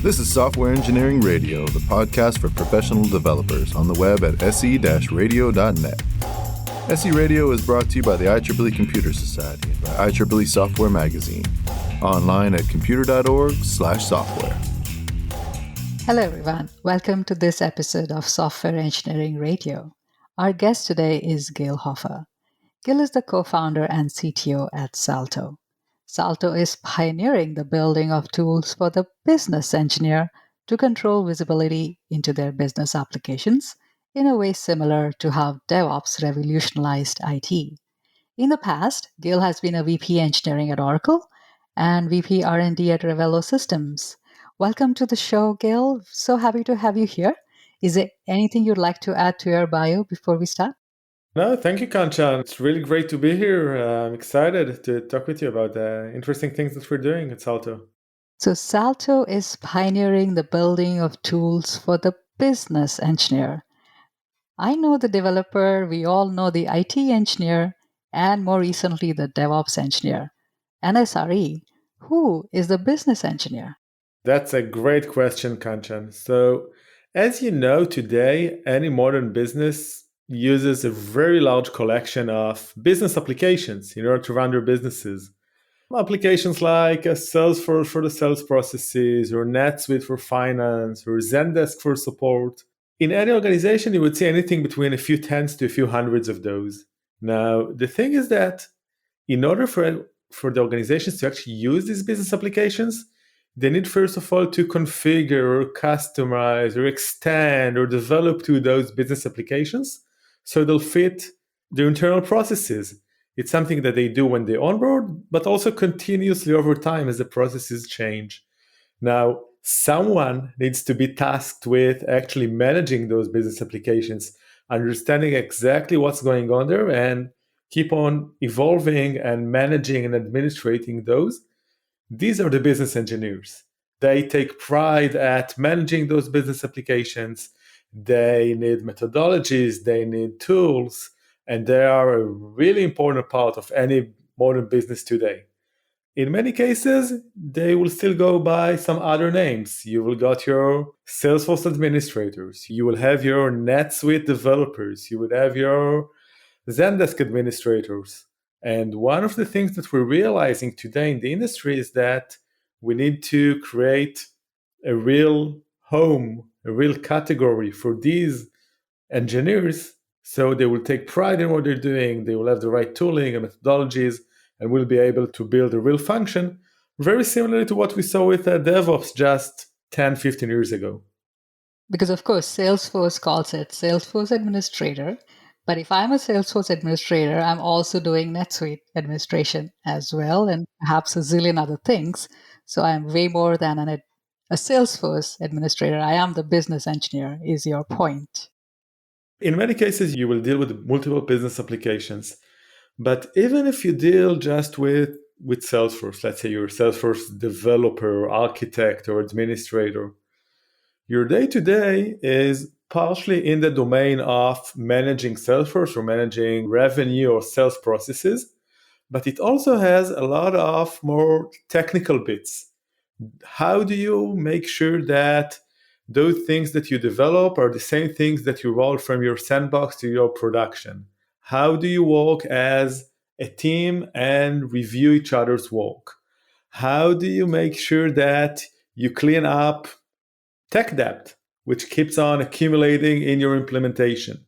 This is Software Engineering Radio, the podcast for professional developers on the web at se-radio.net. SE Radio is brought to you by the IEEE Computer Society and by IEEE Software Magazine. Online at computer.org/software. Hello everyone, welcome to this episode of Software Engineering Radio. Our guest today is Gill Hoffer. Gill is the co-founder and CTO at Salto. Salto is pioneering the building of tools for the business engineer to control visibility into their business applications in a way similar to how DevOps revolutionized IT. In the past, Gill has been a VP Engineering at Oracle and VP R&D at Revelo Systems. Welcome to the show, Gill. So happy to have you here. Is there anything you'd like to add to your bio before we start? No, thank you, Kanchan. It's really great to be here. I'm excited to talk with you about the interesting things that we're doing at Salto. So Salto is pioneering the building of tools for the business engineer. I know the developer, we all know the IT engineer, and more recently the DevOps engineer. NSRE, who is the business engineer? That's a great question, Kanchan. So, as you know, today, any modern business uses a very large collection of business applications in order to run their businesses. Applications like Salesforce for the sales processes, or NetSuite for finance, or Zendesk for support. In any organization, you would see anything between a few tens to a few hundreds of those. Now, the thing is that in order for the organizations to actually use these business applications, they need first of all to configure or customize or extend or develop to those business applications so they'll fit their internal processes. It's something that they do when they onboard, but also continuously over time as the processes change. Now, someone needs to be tasked with actually managing those business applications, understanding exactly what's going on there, and keep on evolving and managing and administrating those. These are the business engineers. They take pride at managing those business applications. They need methodologies, they need tools, and they are a really important part of any modern business today. In many cases, they will still go by some other names. You will got your Salesforce administrators, you will have your NetSuite developers, you would have your Zendesk administrators. And one of the things that we're realizing today in the industry is that we need to create a real home, a real category for these engineers, so they will take pride in what they're doing, they will have the right tooling and methodologies, and will be able to build a real function, very similar to what we saw with DevOps just 10, 15 years ago. Because of course, Salesforce calls it Salesforce Administrator. But if I'm a Salesforce administrator, I'm also doing NetSuite administration as well, and perhaps a zillion other things. So I'm way more than a Salesforce administrator. I am the business engineer, is your point. In many cases, you will deal with multiple business applications. But even if you deal just with Salesforce, let's say you're a Salesforce developer, or architect, or administrator, your day-to-day is partially in the domain of managing Salesforce or managing revenue or sales processes, but it also has a lot of more technical bits. How do you make sure that those things that you develop are the same things that you roll from your sandbox to your production? How do you work as a team and review each other's work? How do you make sure that you clean up tech debt, which keeps on accumulating in your implementation?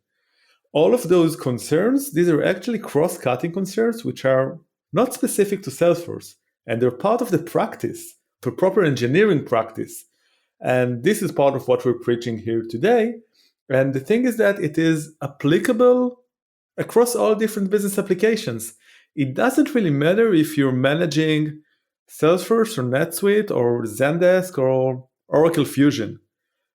All of those concerns, these are actually cross-cutting concerns, which are not specific to Salesforce, and they're part of the practice, for proper engineering practice. And this is part of what we're preaching here today. And the thing is that it is applicable across all different business applications. It doesn't really matter if you're managing Salesforce or NetSuite or Zendesk or Oracle Fusion.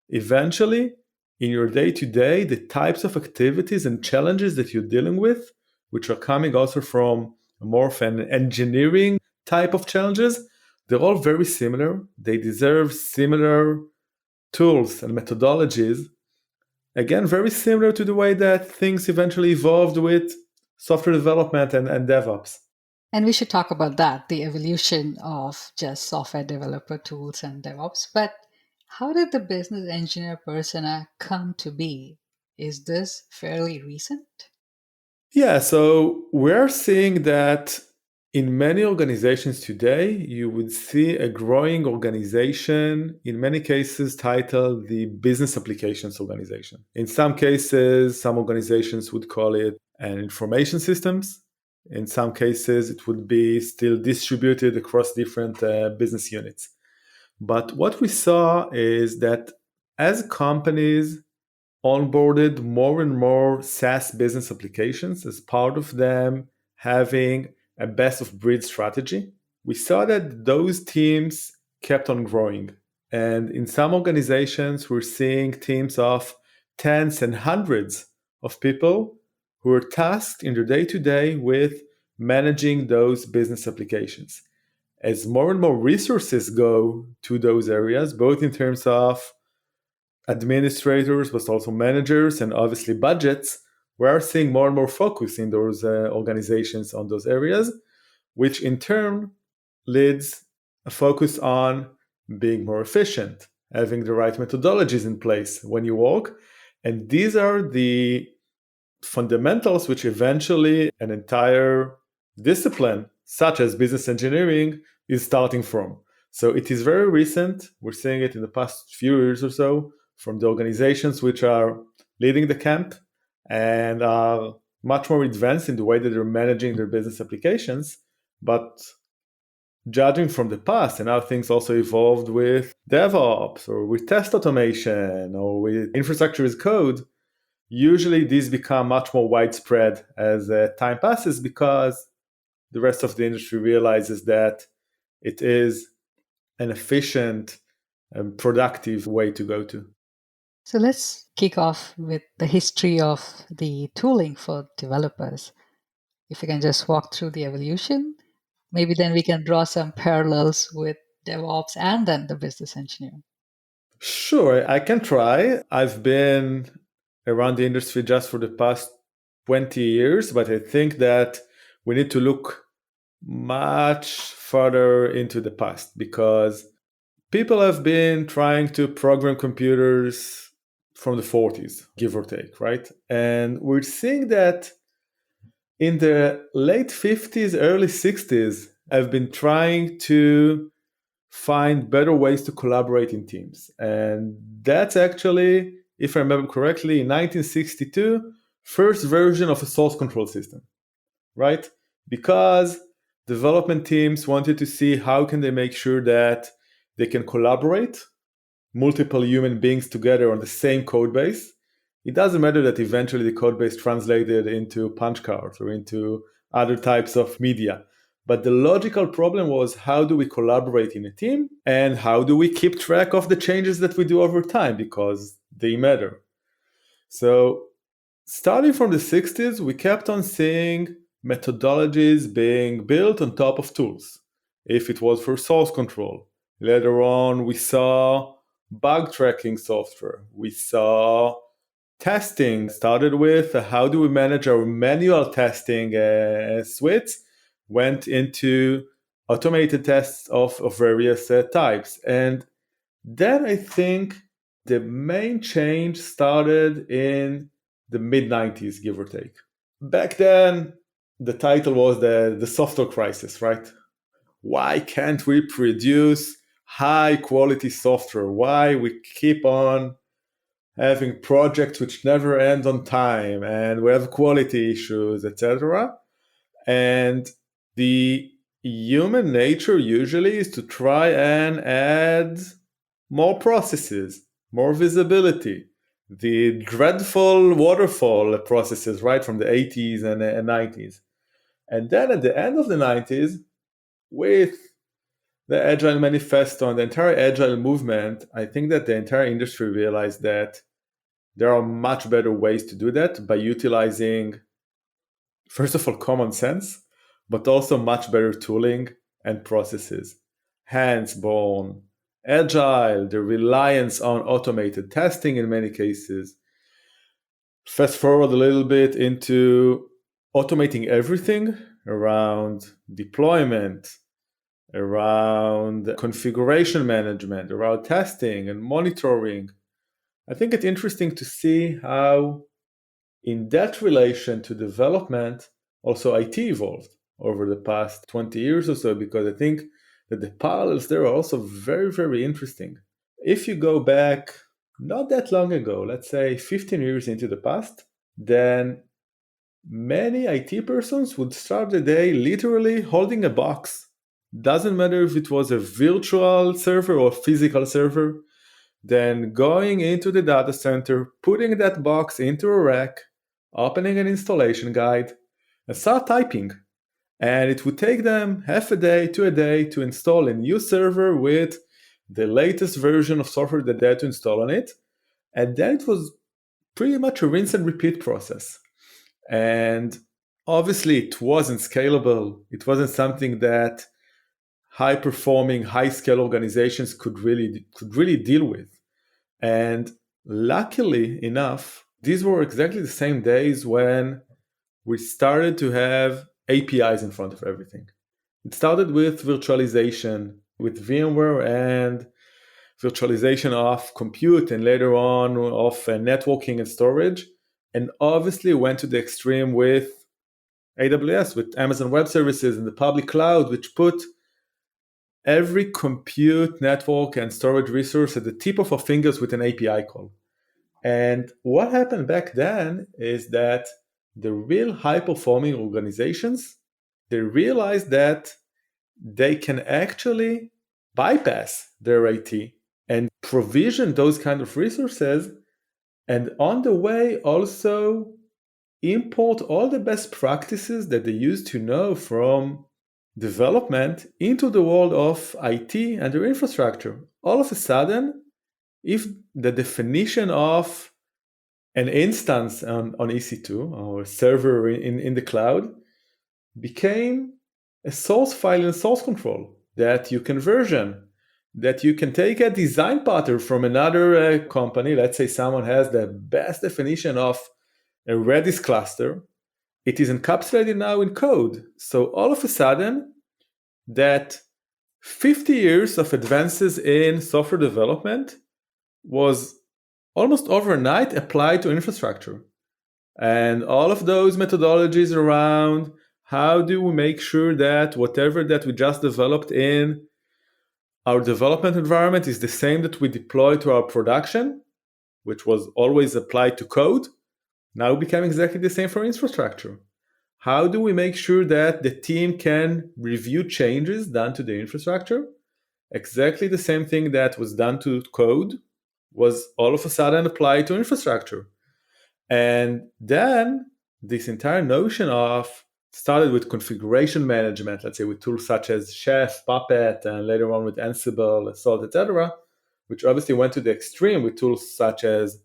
Eventually, in your day-to-day, the types of activities and challenges that you're dealing with, which are coming also from more of an engineering type of challenges, they're all very similar. They deserve similar tools and methodologies. Again, very similar to the way that things eventually evolved with software development and DevOps. And we should talk about that, the evolution of just software developer tools and DevOps. But How did the business engineer persona come to be? Is this fairly recent? Yeah, so we're seeing that in many organizations today, you would see a growing organization, in many cases titled the Business Applications Organization. In some cases, some organizations would call it an information systems. In some cases, it would be still distributed across different business units. But what we saw is that as companies onboarded more and more SaaS business applications as part of them having a best of breed strategy, we saw that those teams kept on growing. And in some organizations, we're seeing teams of tens and hundreds of people who are tasked in their day to day with managing those business applications. As more and more resources go to those areas, both in terms of administrators, but also managers, and obviously budgets, we are seeing more and more focus in those organizations on those areas, which in turn leads a focus on being more efficient, having the right methodologies in place when you work. And these are the fundamentals which eventually an entire discipline, such as business engineering, is starting from. So it is very recent. We're seeing it in the past few years or so from the organizations which are leading the camp and are much more advanced in the way that they're managing their business applications. But judging from the past and how things also evolved with DevOps or with test automation or with infrastructure as code, usually these become much more widespread as time passes because the rest of the industry realizes that it is an efficient and productive way to go to. So let's kick off with the history of the tooling for developers. If you can just walk through the evolution, maybe then we can draw some parallels with DevOps and then the business engineer. Sure, I can try. I've been around the industry just for the past 20 years, but I think that we need to look much further into the past because people have been trying to program computers from the 40s, give or take, right? And we're seeing that in the late 50s, early 60s, I've been trying to find better ways to collaborate in teams. And that's actually, if I remember correctly, in 1962, first version of a source control system, right? Because development teams wanted to see how can they make sure that they can collaborate multiple human beings together on the same code base. It doesn't matter that eventually the code base translated into punch cards or into other types of media. But the logical problem was how do we collaborate in a team and how do we keep track of the changes that we do over time because they matter. So starting from the 60s, we kept on seeing methodologies being built on top of tools. If it was for source control, later on we saw bug tracking software. We saw testing. Started with how do we manage our manual testing suites, went into automated tests of various types. And then I think the main change started in the mid-90s, give or take. Back then, the title was the software crisis, right? Why can't we produce high quality software? Why we keep on having projects which never end on time and we have quality issues, etc. And the human nature usually is to try and add more processes, more visibility. The dreadful waterfall processes, right, from the 80s and 90s. And then at the end of the 90s, with the Agile Manifesto and the entire Agile movement, I think that the entire industry realized that there are much better ways to do that by utilizing, first of all, common sense, but also much better tooling and processes. Hence, born Agile, the reliance on automated testing in many cases. Fast forward a little bit into automating everything around deployment, around configuration management, around testing and monitoring. I think it's interesting to see how in that relation to development, also IT evolved over the past 20 years or so, because I think that the parallels there are also very, very interesting. If you go back not that long ago, let's say 15 years into the past, then many IT persons would start the day literally holding a box. Doesn't matter if it was a virtual server or physical server, then going into the data center, putting that box into a rack, opening an installation guide, and start typing. And it would take them half a day to a day to install a new server with the latest version of software that they had to install on it. And then it was pretty much a rinse and repeat process. And obviously it wasn't scalable. It wasn't something that high-performing, high-scale organizations could really deal with. And luckily enough, these were exactly the same days when we started to have APIs in front of everything. It started with virtualization, with VMware and virtualization of compute, and later on of networking and storage, and obviously went to the extreme with AWS, with Amazon Web Services and the public cloud, which put every compute, network, and storage resource at the tip of our fingers with an API call. And what happened back then is that the real high-performing organizations, they realized that they can actually bypass their IT and provision those kind of resources, and on the way also import all the best practices that they used to know from development into the world of IT and their infrastructure. All of a sudden, if the definition of an instance on EC2 or a server in the cloud became a source file and source control that you can version, that you can take a design pattern from another company. Let's say someone has the best definition of a Redis cluster. It is encapsulated now in code. So all of a sudden, that 50 years of advances in software development was almost overnight applied to infrastructure. And all of those methodologies around how do we make sure that whatever that we just developed in our development environment is the same that we deploy to our production, which was always applied to code, now became exactly the same for infrastructure. How do we make sure that the team can review changes done to the infrastructure? Exactly the same thing that was done to code was all of a sudden applied to infrastructure. And then this entire notion of started with configuration management, let's say with tools such as Chef, Puppet, and later on with Ansible, Salto, etc., which obviously went to the extreme with tools such as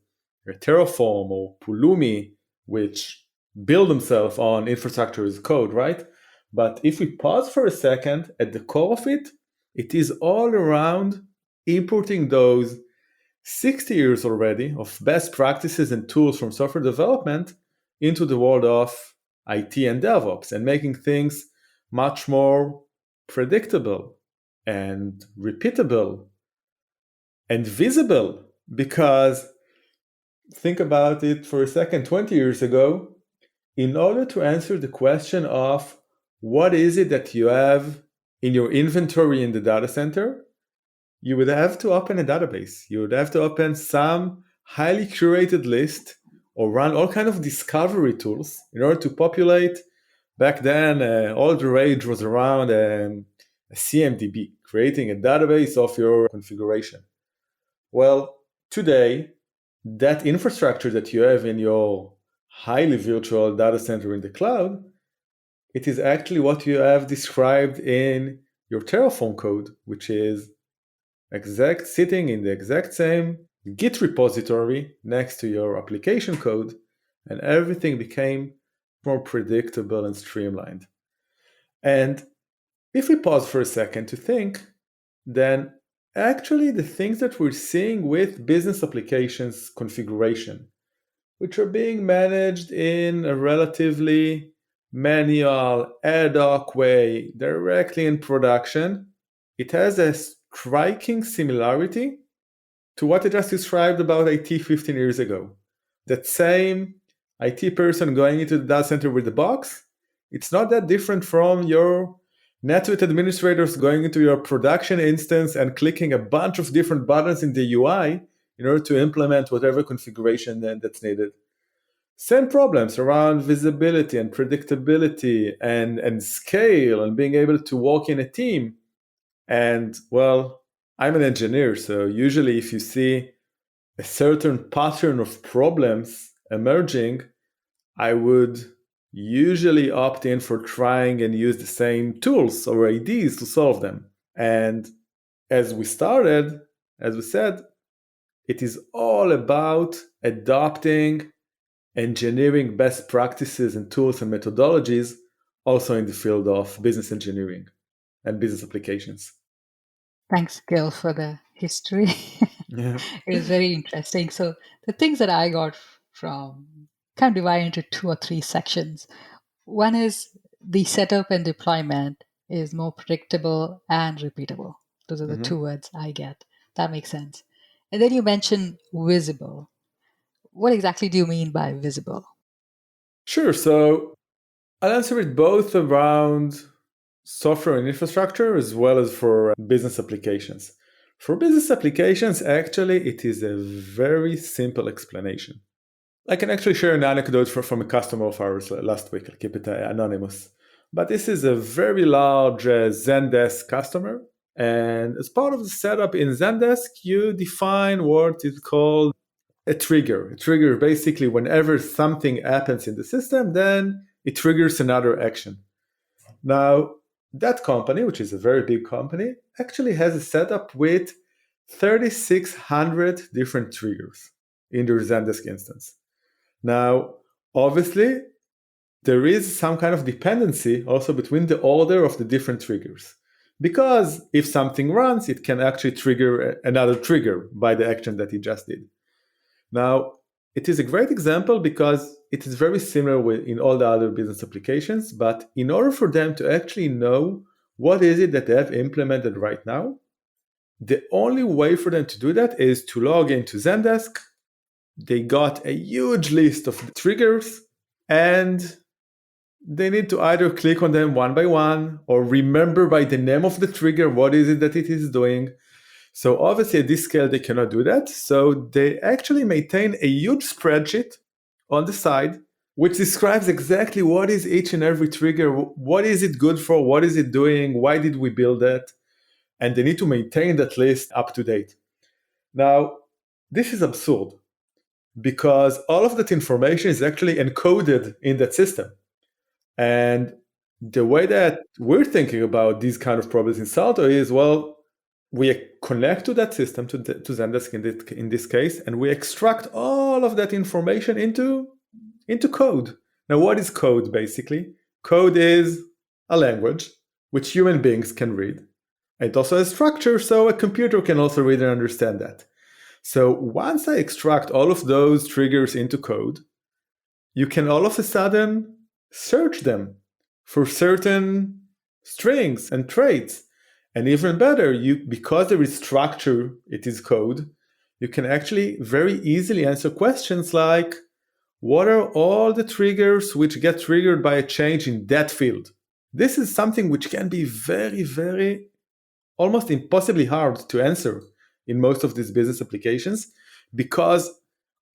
Terraform or Pulumi, which build themselves on infrastructure as code, right? But if we pause for a second, at the core of it, it is all around importing those 60 years already of best practices and tools from software development into the world of IT and DevOps, and making things much more predictable and repeatable and visible. Because think about it for a second, 20 years ago, in order to answer the question of what is it that you have in your inventory in the data center, you would have to open a database. You would have to open some highly curated list or run all kind of discovery tools in order to populate. Back then, all the rage was around a CMDB, creating a database of your configuration. Well, today, that infrastructure that you have in your highly virtual data center in the cloud, it is actually what you have described in your Terraform code, which is sitting in the exact same Git repository next to your application code, and everything became more predictable and streamlined. And if we pause for a second to think, then actually the things that we're seeing with business applications configuration, which are being managed in a relatively manual, ad hoc way, directly in production, it has a striking similarity to what I just described about IT 15 years ago. That same IT person going into the data center with the box, it's not that different from your NetSuite administrators going into your production instance and clicking a bunch of different buttons in the UI in order to implement whatever configuration that's needed. Same problems around visibility and predictability and scale and being able to work in a team. And well, I'm an engineer, so usually if you see a certain pattern of problems emerging, I would usually opt in for trying and use the same tools or IDs to solve them. And as we said, it is all about adopting engineering best practices and tools and methodologies also in the field of business engineering and business applications. Thanks, Gill, for the history. Yeah. It was very interesting. So the things that I got from kind of divide into 2 or 3 sections. One is the setup and deployment is more predictable and repeatable. Those are the 2 words I get. That makes sense. And then you mentioned visible. What exactly do you mean by visible? Sure. So I'll answer it both around software and infrastructure as well as for business applications. For business applications, actually, it is a very simple explanation. I can actually share an anecdote from a customer of ours last week. I'll keep it anonymous. But this is a very large Zendesk customer. And as part of the setup in Zendesk, you define what is called a trigger. A trigger, basically, whenever something happens in the system, then it triggers another action. Now, that company, which is a very big company, actually has a setup with 3,600 different triggers in their Zendesk instance. Now, obviously, there is some kind of dependency also between the order of the different triggers. Because if something runs, it can actually trigger another trigger by the action that it just did. Now, it is a great example because it is very similar in all the other business applications, but in order for them to actually know what is it that they have implemented right now, the only way for them to do that is to log into Zendesk. They got a huge list of triggers, and they need to either click on them one by one or remember by the name of the trigger what is it that it is doing. So obviously at this scale, they cannot do that. So they actually maintain a huge spreadsheet on the side, which describes exactly what is each and every trigger, what is it good for, what is it doing, why did we build that? And they need to maintain that list up to date. Now, this is absurd because all of that information is actually encoded in that system. And the way that we're thinking about these kind of problems in Salto is, well, we connect to that system, to Zendesk in this case, and we extract all of that information into code. Now, what is code, basically? Code is a language which human beings can read. It also has structure, so a computer can also read and understand that. So once I extract all of those triggers into code, you can all of a sudden search them for certain strings and traits. And even better, because there is structure, it is code, you can actually very easily answer questions like, what are all the triggers which get triggered by a change in that field? This is something which can be very, very, almost impossibly hard to answer in most of these business applications, because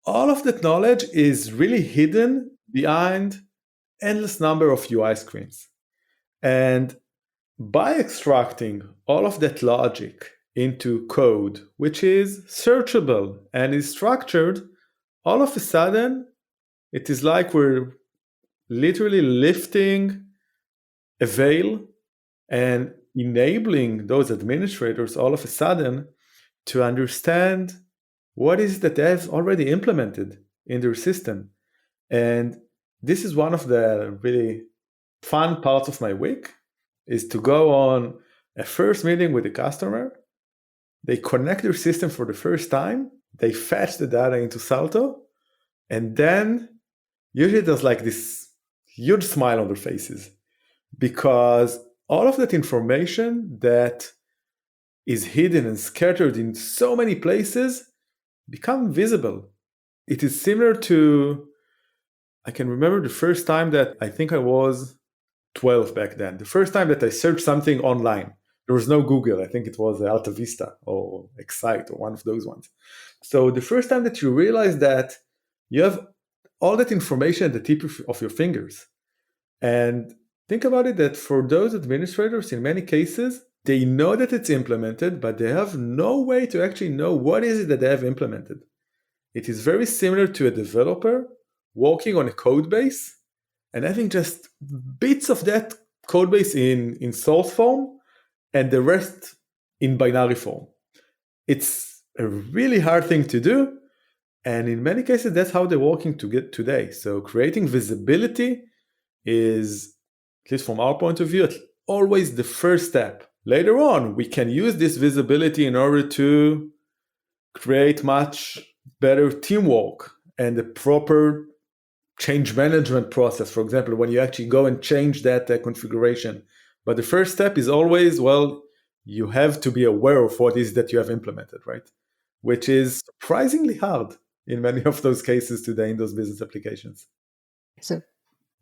all of that knowledge is really hidden behind endless number of UI screens. And by extracting all of that logic into code, which is searchable and is structured, all of a sudden, it is like we're literally lifting a veil and enabling those administrators all of a sudden to understand what is that they have already implemented in their system. And this is one of the really fun parts of my week, is to go on a first meeting with the customer. They connect their system for the first time. They fetch the data into Salto. And then usually there's like this huge smile on their faces, because all of that information that is hidden and scattered in so many places become visible. It is similar to, I can remember the first time that I think I was 12 back then. The first time that I searched something online. There was no Google. I think it was Alta Vista or Excite or one of those ones. So the first time that you realize that you have all that information at the tip of your fingers. And think about it that for those administrators, in many cases, they know that it's implemented, but they have no way to actually know what is it that they have implemented. It is very similar to a developer working on a code base and having just bits of that code base in source form and the rest in binary form. It's a really hard thing to do. And in many cases, that's how they're working to get today. So creating visibility is, at least from our point of view, always the first step. Later on, we can use this visibility in order to create much better teamwork and the proper change management process. For example, when you actually go and change that configuration. But the first step is always, well, you have to be aware of what is that you have implemented, right? Which is surprisingly hard in many of those cases today in those business applications. So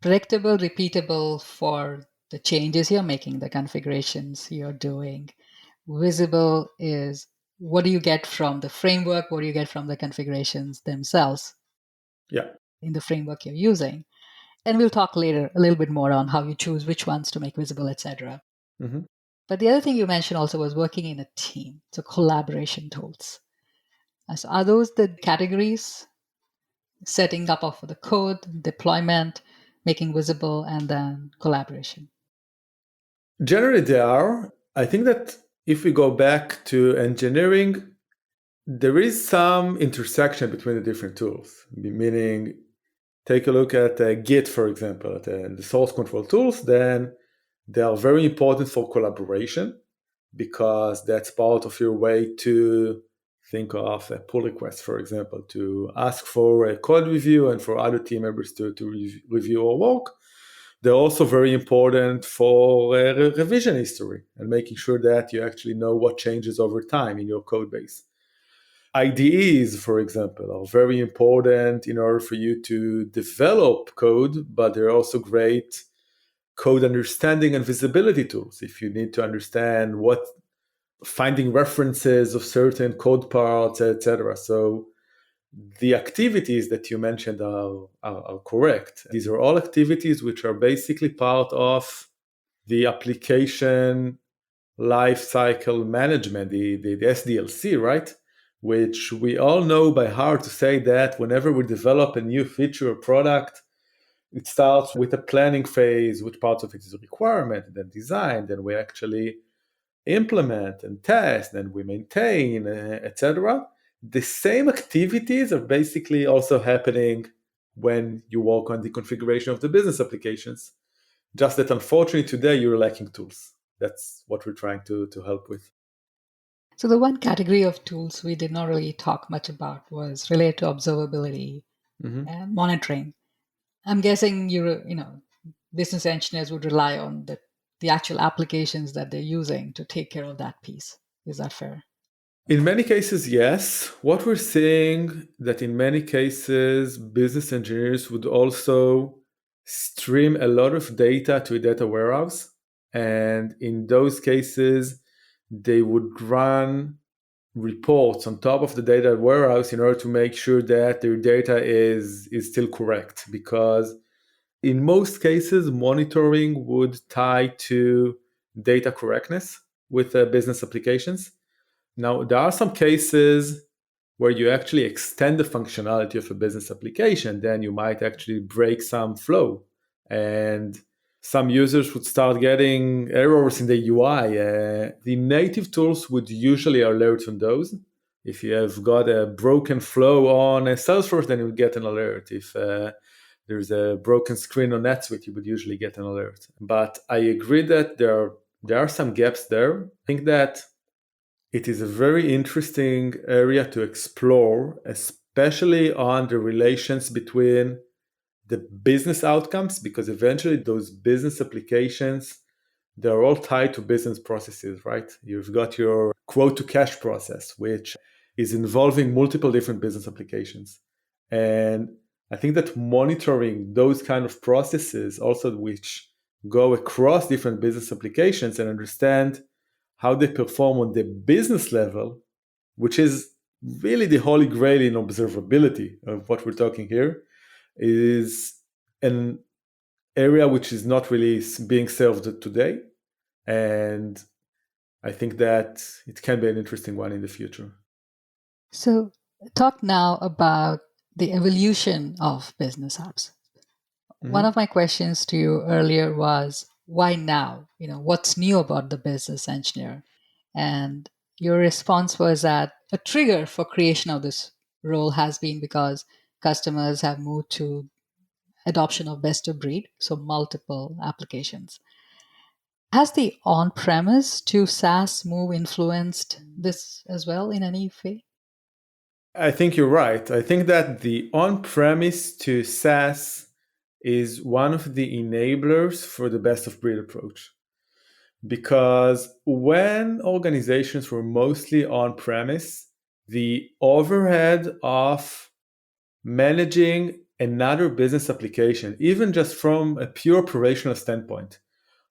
predictable, repeatable for the changes you're making, the configurations you're doing. Visible is what do you get from the framework? What do you get from the configurations themselves? Yeah. In the framework you're using. And we'll talk later a little bit more on how you choose which ones to make visible, etc. Mm-hmm. But the other thing you mentioned also was working in a team. So collaboration tools. So are those the categories? Setting up of the code, deployment, making visible, and then collaboration. Generally, they are. I think that if we go back to engineering, there is some intersection between the different tools, meaning take a look at Git, for example, the source control tools, then they are very important for collaboration because that's part of your way to think of a pull request, for example, to ask for a code review and for other team members to review our work. They're also very important for revision history and making sure that you actually know what changes over time in your code base. IDEs, for example, are very important in order for you to develop code, but they're also great code understanding and visibility tools. If you need to understand finding references of certain code parts, etc. So the activities that you mentioned are correct. These are all activities which are basically part of the application lifecycle management, the SDLC, right? Which we all know by heart to say that whenever we develop a new feature or product, it starts with a planning phase, which parts of it is a requirement, and then design, then we actually implement and test, and we maintain, etc. The same activities are basically also happening when you work on the configuration of the business applications. Just that unfortunately today you're lacking tools. That's what we're trying to help with. So the one category of tools we did not really talk much about was related to observability and monitoring. I'm guessing business engineers would rely on the actual applications that they're using to take care of that piece. Is that fair? In many cases, yes. What we're seeing that in many cases, business engineers would also stream a lot of data to a data warehouse. And in those cases, they would run reports on top of the data warehouse in order to make sure that their data is still correct. Because in most cases, monitoring would tie to data correctness with business applications. Now, there are some cases where you actually extend the functionality of a business application, then you might actually break some flow. And some users would start getting errors in the UI. The native tools would usually alert on those. If you have got a broken flow on a Salesforce, then you would get an alert. If there's a broken screen on NetSuite, you would usually get an alert. But I agree that there are some gaps there. I think that it is a very interesting area to explore, especially on the relations between the business outcomes, because eventually those business applications they're all tied to business processes, right? You've got your quote to cash process, which is involving multiple different business applications. And I think that monitoring those kind of processes also, which go across different business applications and understand how they perform on the business level, which is really the holy grail in observability of what we're talking here, is an area which is not really being served today. And I think that it can be an interesting one in the future. So, talk now about the evolution of business apps. One of my questions to you earlier was, why now? What's new about the business engineer? And your response was that a trigger for creation of this role has been because customers have moved to adoption of best of breed, so multiple applications. Has the on-premise to SaaS move influenced this as well in any way? I think you're right. I think that the on-premise to SaaS is one of the enablers for the best of breed approach. Because when organizations were mostly on-premise, the overhead of managing another business application, even just from a pure operational standpoint,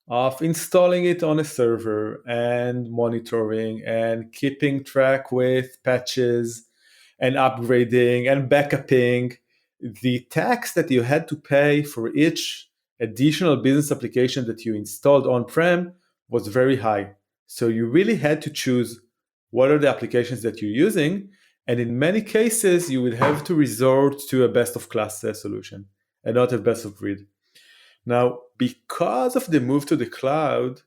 of installing it on a server and monitoring and keeping track with patches and upgrading and backupping, the tax that you had to pay for each additional business application that you installed on-prem was very high. So you really had to choose what are the applications that you're using. And in many cases, you would have to resort to a best-of-class solution and not a best-of-breed. Now, because of the move to the cloud,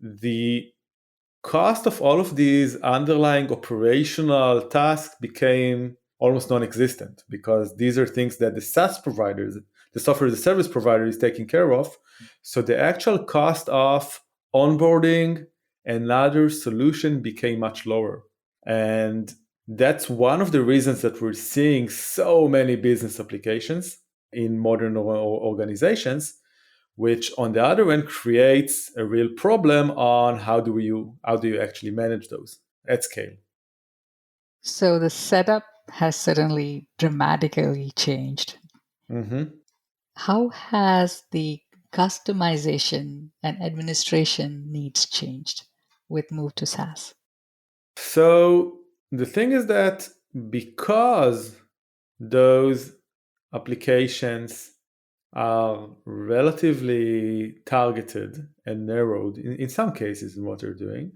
the cost of all of these underlying operational tasks became almost non-existent, because these are things that the SaaS providers, the software as a service provider, is taking care of. So the actual cost of onboarding another solution became much lower. And that's one of the reasons that we're seeing so many business applications in modern organizations, which on the other end creates a real problem on how do you actually manage those at scale. So the setup has certainly dramatically changed. Mm-hmm. How has the customization and administration needs changed with move to SaaS? So the thing is that because those applications are relatively targeted and narrowed in some cases in what they're doing,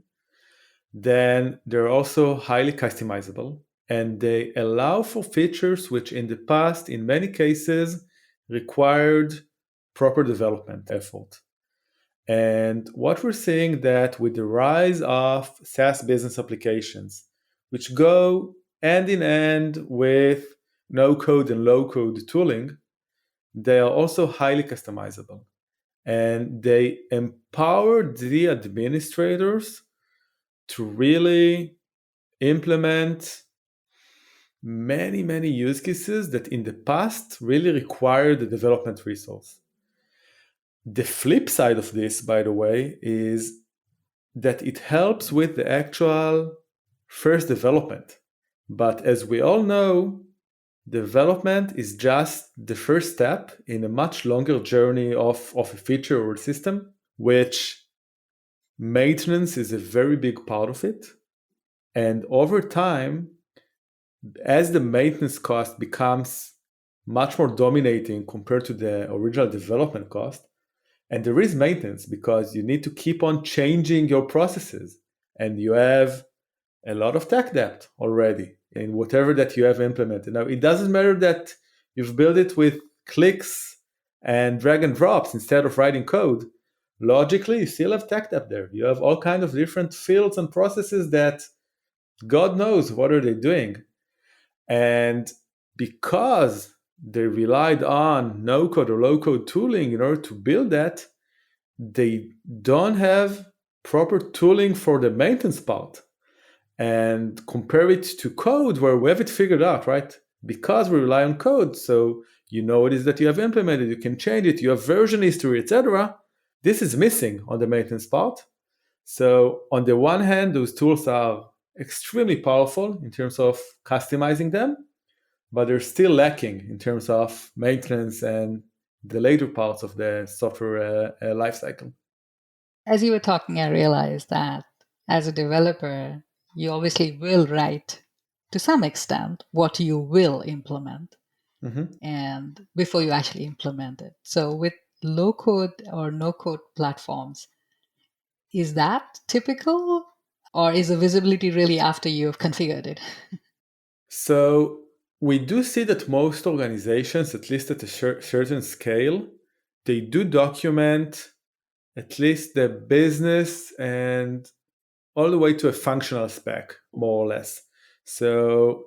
then they're also highly customizable, and they allow for features which in the past, in many cases, required proper development effort. And what we're seeing that with the rise of SaaS business applications, which go hand in hand with no-code and low-code tooling, they are also highly customizable. And they empower the administrators to really implement many, many use cases that in the past really required the development resource. The flip side of this, by the way, is that it helps with the actual first development. But as we all know, development is just the first step in a much longer journey of a feature or a system, which maintenance is a very big part of it. And over time, as the maintenance cost becomes much more dominating compared to the original development cost, and there is maintenance because you need to keep on changing your processes, and you have a lot of tech debt already in whatever that you have implemented. Now, it doesn't matter that you've built it with clicks and drag and drops instead of writing code. Logically, you still have tech debt there. You have all kinds of different fields and processes that God knows what are they doing. And because they relied on no-code or low-code tooling in order to build that, they don't have proper tooling for the maintenance part. And compare it to code where we have it figured out, right? Because we rely on code, so you know what it is that you have implemented, you can change it, you have version history, etc. this is missing on the maintenance part. So on the one hand, those tools are extremely powerful in terms of customizing them, but they're still lacking in terms of maintenance and the later parts of the software lifecycle. As you were talking, I realized that as a developer, you obviously will write to some extent what you will implement and before you actually implement it. So with low code or no code platforms, is that typical, or is the visibility really after you've configured it? So we do see that most organizations, at least at a certain scale, they do document at least the business and all the way to a functional spec, more or less. So,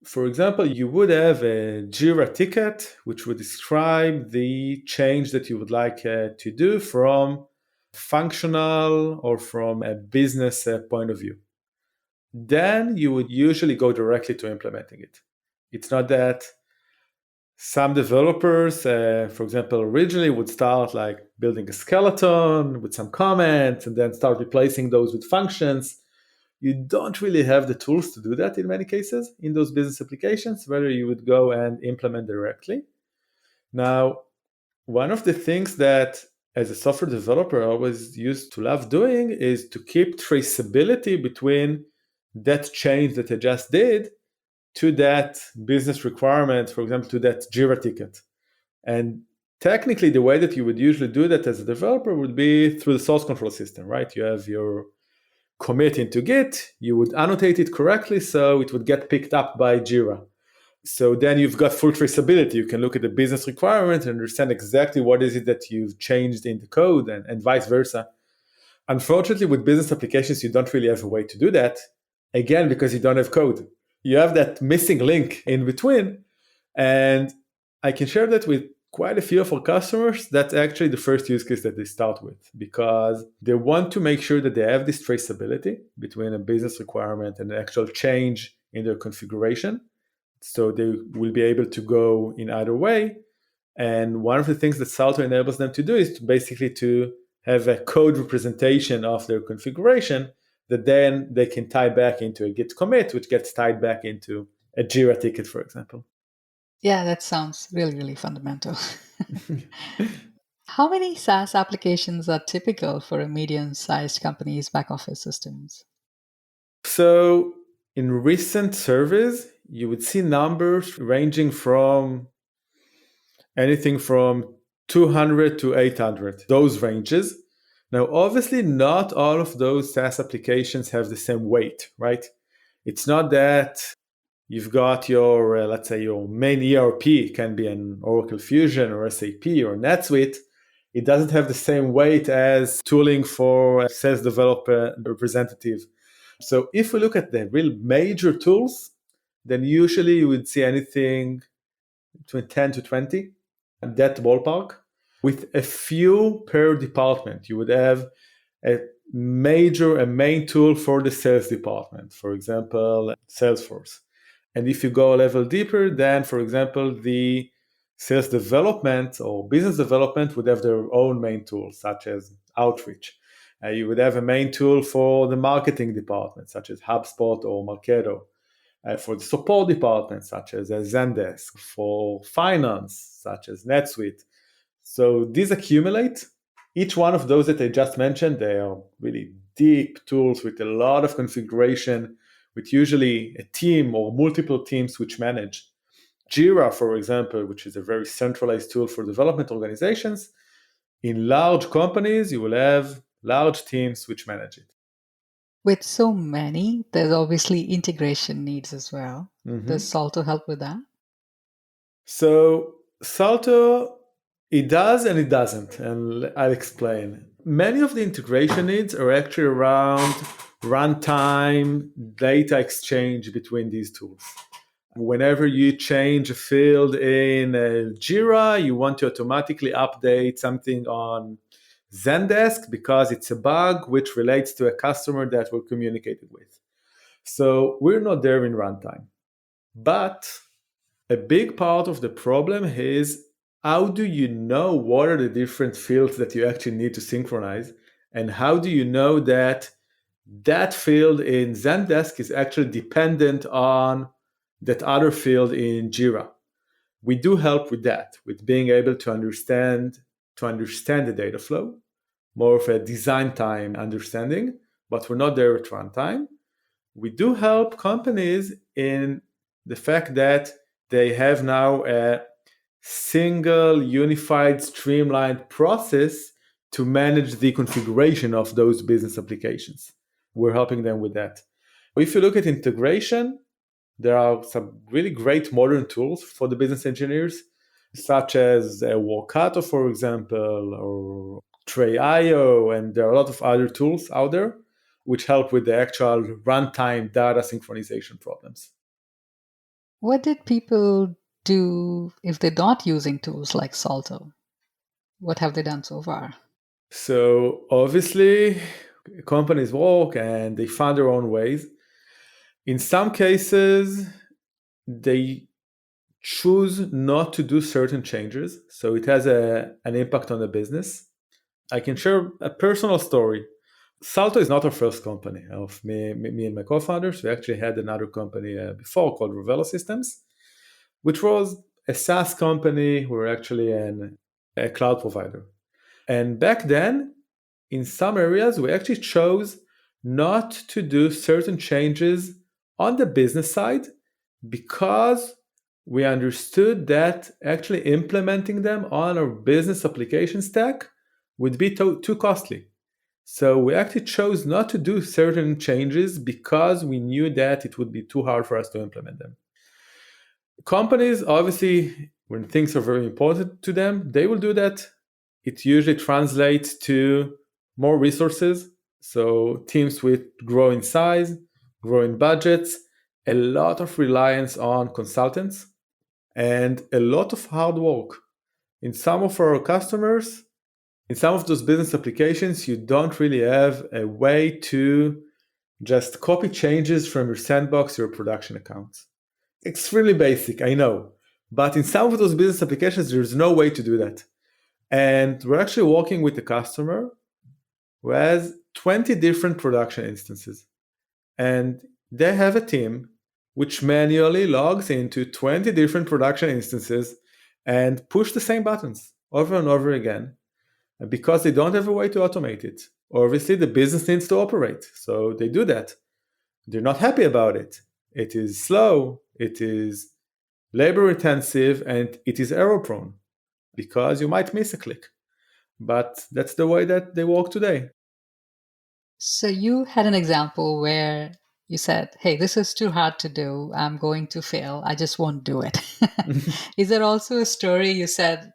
for example, you would have a Jira ticket, which would describe the change that you would like to do from functional or from a business point of view. Then you would usually go directly to implementing it. It's not that some developers, for example, originally would start like building a skeleton with some comments and then start replacing those with functions. You don't really have the tools to do that in many cases in those business applications, whether you would go and implement directly. Now, one of the things that as a software developer I always used to love doing is to keep traceability between that change that I just did to that business requirement, for example, to that Jira ticket. And technically, the way that you would usually do that as a developer would be through the source control system, right? You have your commit into Git, you would annotate it correctly so it would get picked up by Jira. So then you've got full traceability. You can look at the business requirement and understand exactly what is it that you've changed in the code and vice versa. Unfortunately, with business applications, you don't really have a way to do that. Again, because you don't have code. You have that missing link in between. And I can share that with quite a few of our customers. That's actually the first use case that they start with, because they want to make sure that they have this traceability between a business requirement and an actual change in their configuration. So they will be able to go in either way. And one of the things that Salto enables them to do is basically to have a code representation of their configuration that then they can tie back into a Git commit, which gets tied back into a Jira ticket, for example. Yeah, that sounds really, really fundamental. How many SaaS applications are typical for a medium-sized company's back office systems? So in recent surveys, you would see numbers ranging from anything from 200 to 800, those ranges. Now, obviously, not all of those SaaS applications have the same weight, right? It's not that you've got your, let's say, your main ERP can be an Oracle Fusion or SAP or NetSuite. It doesn't have the same weight as tooling for a sales developer representative. So if we look at the real major tools, then usually you would see anything between 10 to 20, that ballpark, with a few per department. You would have a main tool for the sales department, for example, Salesforce. And if you go a level deeper, then, for example, the sales development or business development would have their own main tools, such as Outreach. You would have a main tool for the marketing department, such as HubSpot or Marketo. For the support department, such as Zendesk. For finance, such as NetSuite. So these accumulate. Each one of those that I just mentioned, they are really deep tools with a lot of configuration, with usually a team or multiple teams which manage. Jira, for example, which is a very centralized tool for development organizations, in large companies, you will have large teams which manage it. With so many, there's obviously integration needs as well. Does Salto help with that? So Salto, it does and it doesn't, and I'll explain. Many of the integration needs are actually around runtime data exchange between these tools. Whenever you change a field in Jira, you want to automatically update something on Zendesk because it's a bug which relates to a customer that we're communicating with. So we're not there in runtime. But a big part of the problem is how do you know what are the different fields that you actually need to synchronize? And how do you know that that field in Zendesk is actually dependent on that other field in Jira? We do help with that, with being able to understand the data flow, more of a design time understanding, but we're not there at runtime. We do help companies in the fact that they have now a single, unified, streamlined process to manage the configuration of those business applications. We're helping them with that. If you look at integration, there are some really great modern tools for the business engineers, such as Workato, for example, or Tray.io, and there are a lot of other tools out there which help with the actual runtime data synchronization problems. What did people do if they're not using tools like Salto? What have they done so far? So obviously, companies work and they find their own ways. In some cases, they choose not to do certain changes, so it has an impact on the business. I can share a personal story. Salto is not our first company of me and my co-founders. We actually had another company before called Revelo Systems, which was a SaaS company. We were actually a cloud provider. And back then, in some areas, we actually chose not to do certain changes on the business side because we understood that actually implementing them on our business application stack would be too costly. So we actually chose not to do certain changes because we knew that it would be too hard for us to implement them. Companies, obviously, when things are very important to them, they will do that. It usually translates to more resources. So teams with growing size, growing budgets, a lot of reliance on consultants, and a lot of hard work. In some of our customers, in some of those business applications, you don't really have a way to just copy changes from your sandbox to your production accounts. Extremely basic, I know. But in some of those business applications, there's no way to do that. And we're actually working with a customer who has 20 different production instances. And they have a team which manually logs into 20 different production instances and push the same buttons over and over again. And because they don't have a way to automate it, obviously the business needs to operate. So they do that. They're not happy about it. It is slow, it is labor intensive, and it is error prone because you might miss a click. But that's the way that they work today. So you had an example where you said, hey, this is too hard to do. I'm going to fail. I just won't do it. Is there also a story you said,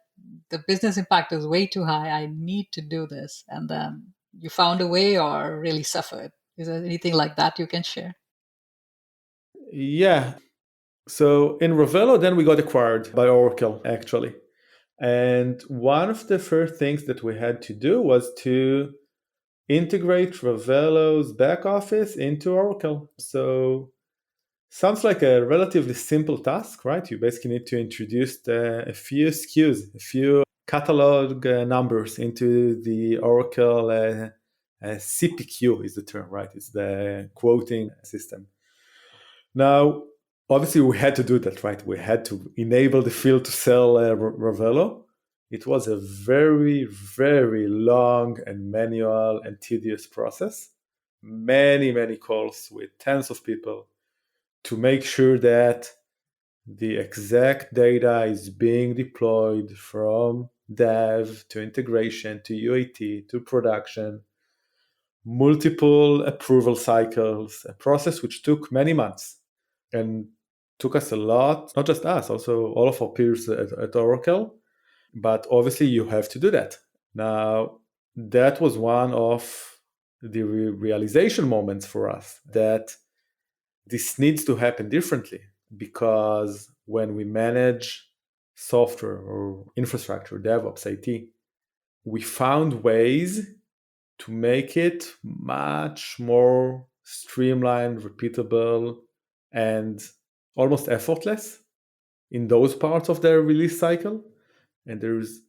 the business impact is way too high. I need to do this. And then you found a way or really suffered? Is there anything like that you can share? Yeah. So in Revelo, then we got acquired by Oracle, actually. And one of the first things that we had to do was to integrate Revelo's back office into Oracle. So sounds like a relatively simple task, right? You basically need to introduce a few SKUs, a few catalog numbers into the Oracle CPQ is the term, right? It's the quoting system. Now, obviously, we had to do that, right? We had to enable the field to sell Revelo. It was a very, very long and manual and tedious process. Many, many calls with tens of people to make sure that the exact data is being deployed from dev to integration to UAT to production, multiple approval cycles, a process which took many months and took us a lot, not just us, also all of our peers at Oracle. But obviously you have to do that. Now, that was one of the realization moments for us that this needs to happen differently, because when we manage software or infrastructure, DevOps, IT, we found ways to make it much more streamlined, repeatable, and almost effortless in those parts of the release cycle. And there's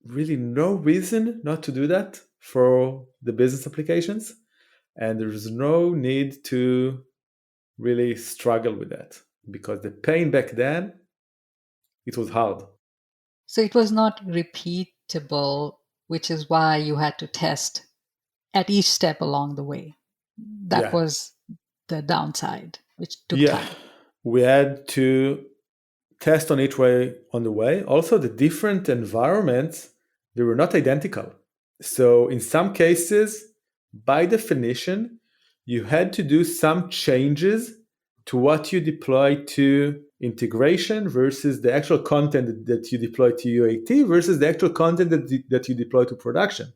really no reason not to do that for the business applications. And there's no need to really struggle with that, because the pain back then, it was hard. So it was not repeatable, which is why you had to test at each step along the way. That was the downside, which took time. We had to test on each way on the way. Also, the different environments, they were not identical. So in some cases, by definition, you had to do some changes to what you deploy to integration versus the actual content that you deploy to UAT versus the actual content that you deploy to production.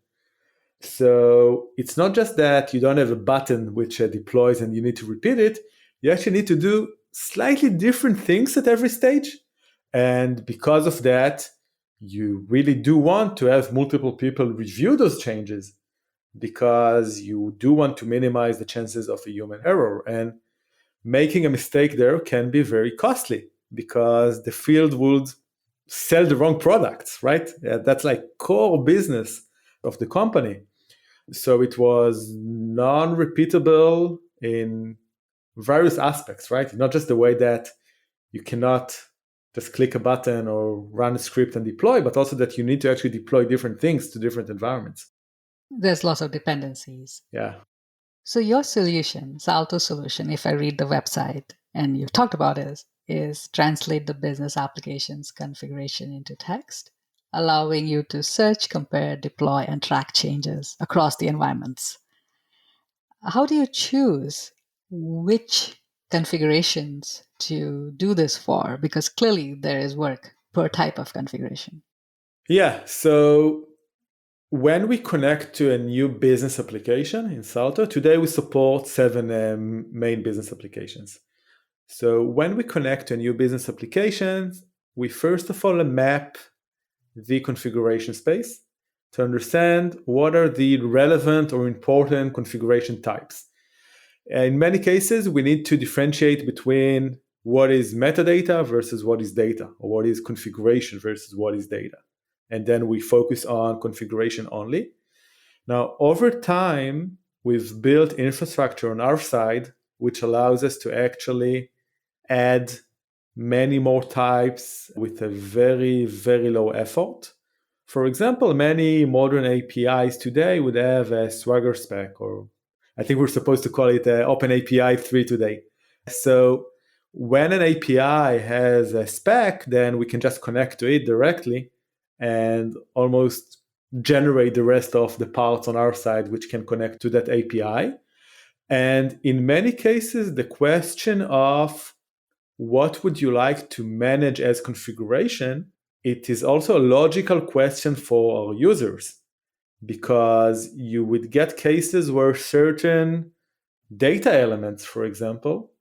So it's not just that you don't have a button which deploys and you need to repeat it. You actually need to do slightly different things at every stage. And because of that, you really do want to have multiple people review those changes, because you do want to minimize the chances of a human error. And making a mistake there can be very costly, because the field would sell the wrong products, right? That's like core business of the company. So it was non-repeatable in various aspects, right? Not just the way that you cannot just click a button or run a script and deploy, but also that you need to actually deploy different things to different environments. There's lots of dependencies. Yeah. So your solution, Salto solution, if I read the website, and you've talked about it, is translate the business application's configuration into text, allowing you to search, compare, deploy, and track changes across the environments. How do you choose which configurations to do this for? Because clearly there is work per type of configuration. Yeah, so when we connect to a new business application in Salto, today we support 7 main business applications. So when we connect to a new business application, we first of all map the configuration space to understand what are the relevant or important configuration types. In many cases, we need to differentiate between what is metadata versus what is data, or what is configuration versus what is data. And then we focus on configuration only. Now, over time, we've built infrastructure on our side, which allows us to actually add many more types with a very, very low effort. For example, many modern APIs today would have a Swagger spec, or I think we're supposed to call it Open API 3 today. So when an API has a spec, then we can just connect to it directly and almost generate the rest of the parts on our side, which can connect to that API. And in many cases, the question of what would you like to manage as configuration, it is also a logical question for our users, because you would get cases where certain data elements, for example,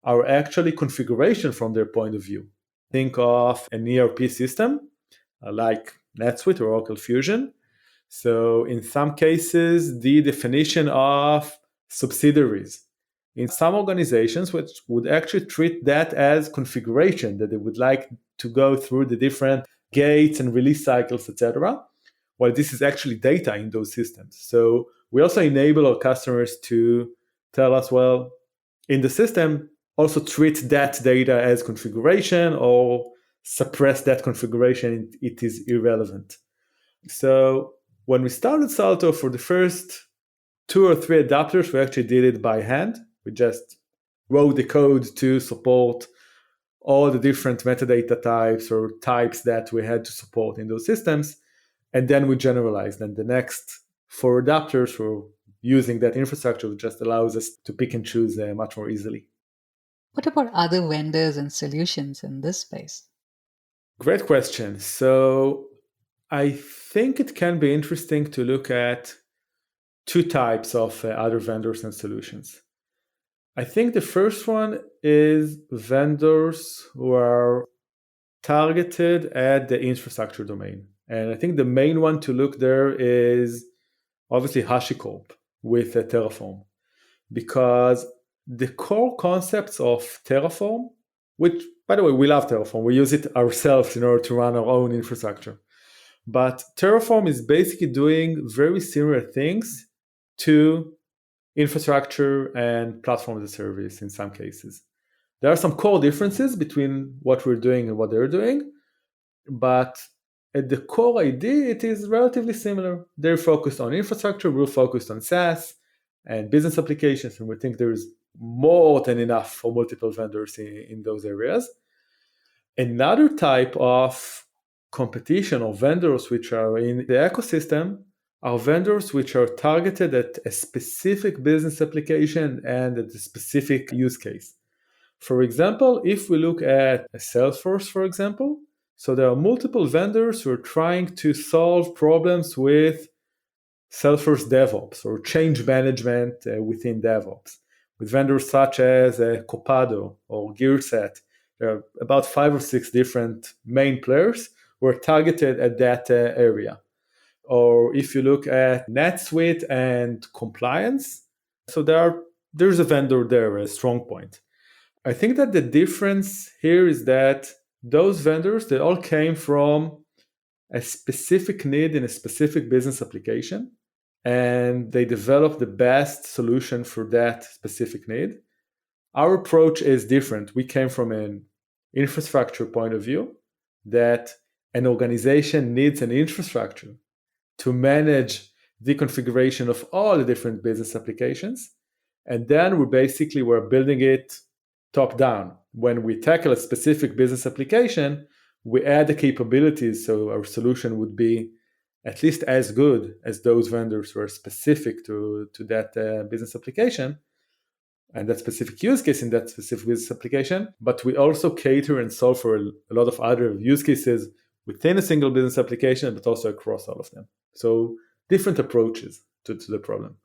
are actually configuration from their point of view. Think of an ERP system like NetSuite or Oracle Fusion. So in some cases, the definition of subsidiaries, in some organizations which would actually treat that as configuration, that they would like to go through the different gates and release cycles, etc. Well, this is actually data in those systems. So we also enable our customers to tell us, well, in the system, also treat that data as configuration, or suppress that configuration, it is irrelevant. So when we started Salto, for the first 2 or 3 adapters, we actually did it by hand. We just wrote the code to support all the different metadata types or types that we had to support in those systems. And then we generalized. And the next 4 adapters were using that infrastructure, which just allows us to pick and choose much more easily. What about other vendors and solutions in this space? Great question. So I think it can be interesting to look at 2 types of other vendors and solutions. I think the first one is vendors who are targeted at the infrastructure domain. And I think the main one to look there is obviously HashiCorp with Terraform, because the core concepts of Terraform, which, by the way, we love Terraform. We use it ourselves in order to run our own infrastructure. But Terraform is basically doing very similar things to infrastructure and platform as a service in some cases. There are some core differences between what we're doing and what they're doing, but at the core idea, it is relatively similar. They're focused on infrastructure, we're focused on SaaS and business applications, and we think there's more than enough for multiple vendors in those areas. Another type of competition or vendors which are in the ecosystem are vendors which are targeted at a specific business application and at a specific use case. For example, if we look at a Salesforce, for example, so there are multiple vendors who are trying to solve problems with Salesforce DevOps or change management within DevOps, with vendors such as Copado or GearSet. There are about 5 or 6 different main players who are targeted at that area. Or if you look at NetSuite and compliance, so there's a vendor there, a strong point. I think that the difference here is that those vendors, they all came from a specific need in a specific business application, and they developed the best solution for that specific need. Our approach is different. We came from an infrastructure point of view, that an organization needs an infrastructure to manage the configuration of all the different business applications. And then we're building it top down. When we tackle a specific business application, we add the capabilities so our solution would be at least as good as those vendors who are specific to that business application and that specific use case in that specific business application. But we also cater and solve for a lot of other use cases within a single business application, but also across all of them. So different approaches to the problem.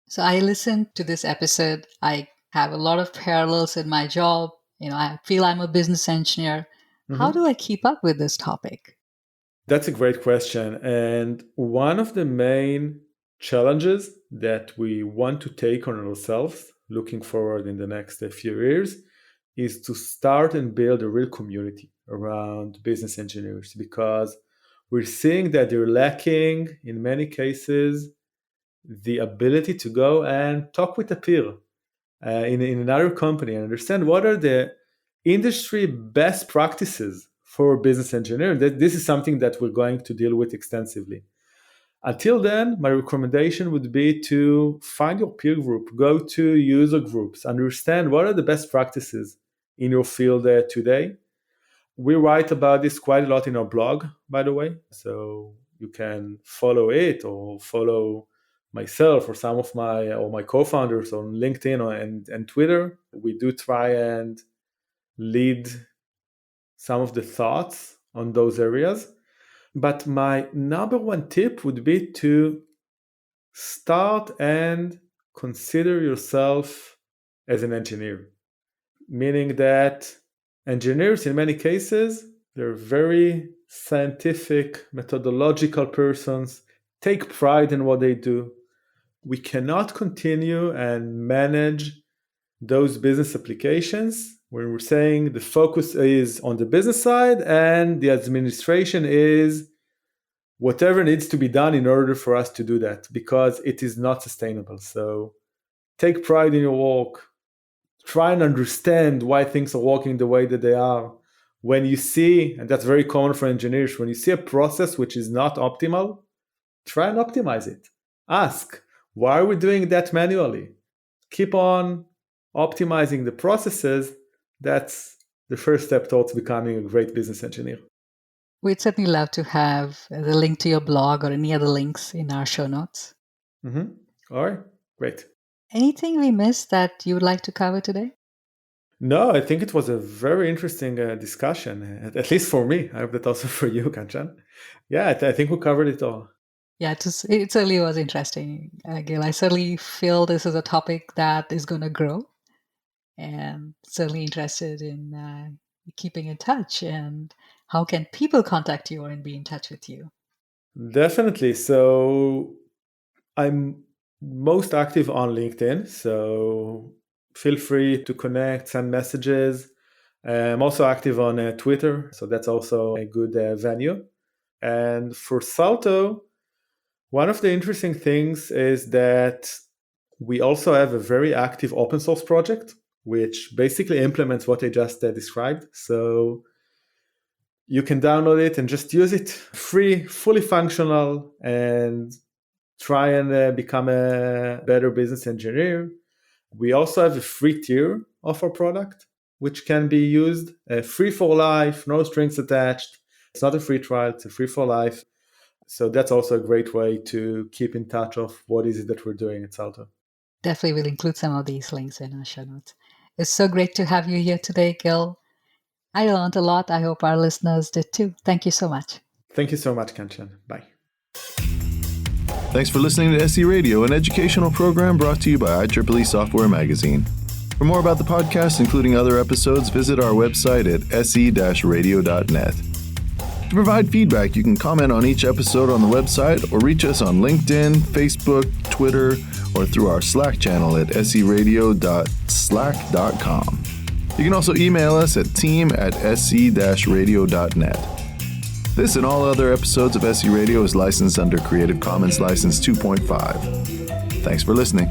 So I listened to this episode. I have a lot of parallels in my job. I feel I'm a business engineer. Mm-hmm. How do I keep up with this topic? That's a great question. And one of the main challenges that we want to take on ourselves looking forward in the next few years is to start and build a real community around business engineers, because we're seeing that they're lacking in many cases the ability to go and talk with a peer in another company and understand what are the industry best practices for business engineering. This is something that we're going to deal with extensively. Until then, my recommendation would be to find your peer group, go to user groups, understand what are the best practices in your field today. We write about this quite a lot in our blog, by the way, so you can follow it or follow myself or some of my co-founders on LinkedIn and Twitter. We do try and lead some of the thoughts on those areas. But my number one tip would be to start and consider yourself as an engineer, meaning that engineers, in many cases, they're very scientific, methodological persons, take pride in what they do. We cannot continue and manage those business applications when we're saying the focus is on the business side and the administration is whatever needs to be done in order for us to do that, because it is not sustainable. So take pride in your work. Try and understand why things are working the way that they are. When you see, and that's very common for engineers, when you see a process which is not optimal, try and optimize it. Ask, why are we doing that manually? Keep on optimizing the processes. That's the first step towards becoming a great business engineer. We'd certainly love to have the link to your blog or any other links in our show notes. Mm-hmm. All right, great. Anything we missed that you would like to cover today? No, I think it was a very interesting discussion, at least for me. I hope that also for you, Kanchan. Yeah, I think we covered it all. Yeah, it certainly was interesting, Gill. I certainly feel this is a topic that is going to grow, and certainly interested in keeping in touch. And how can people contact you or be in touch with you? Definitely. So I'm most active on LinkedIn, so feel free to connect, send messages. I'm also active on Twitter, so that's also a good venue. And for Salto, one of the interesting things is that we also have a very active open source project, which basically implements what I just described. So you can download it and just use it free, fully functional, and try and become a better business engineer. We also have a free tier of our product, which can be used free for life, no strings attached. It's not a free trial, it's a free for life. So that's also a great way to keep in touch of what is it that we're doing at Salto. Definitely will include some of these links in our show notes. It's so great to have you here today, Gill. I learned a lot. I hope our listeners did too. Thank you so much. Thank you so much, Kanchan. Bye. Thanks for listening to SE Radio, an educational program brought to you by IEEE Software Magazine. For more about the podcast, including other episodes, visit our website at se-radio.net. To provide feedback, you can comment on each episode on the website or reach us on LinkedIn, Facebook, Twitter, or through our Slack channel at seradio.slack.com. You can also email us at team@se-radio.net. This and all other episodes of SE Radio is licensed under Creative Commons License 2.5. Thanks for listening.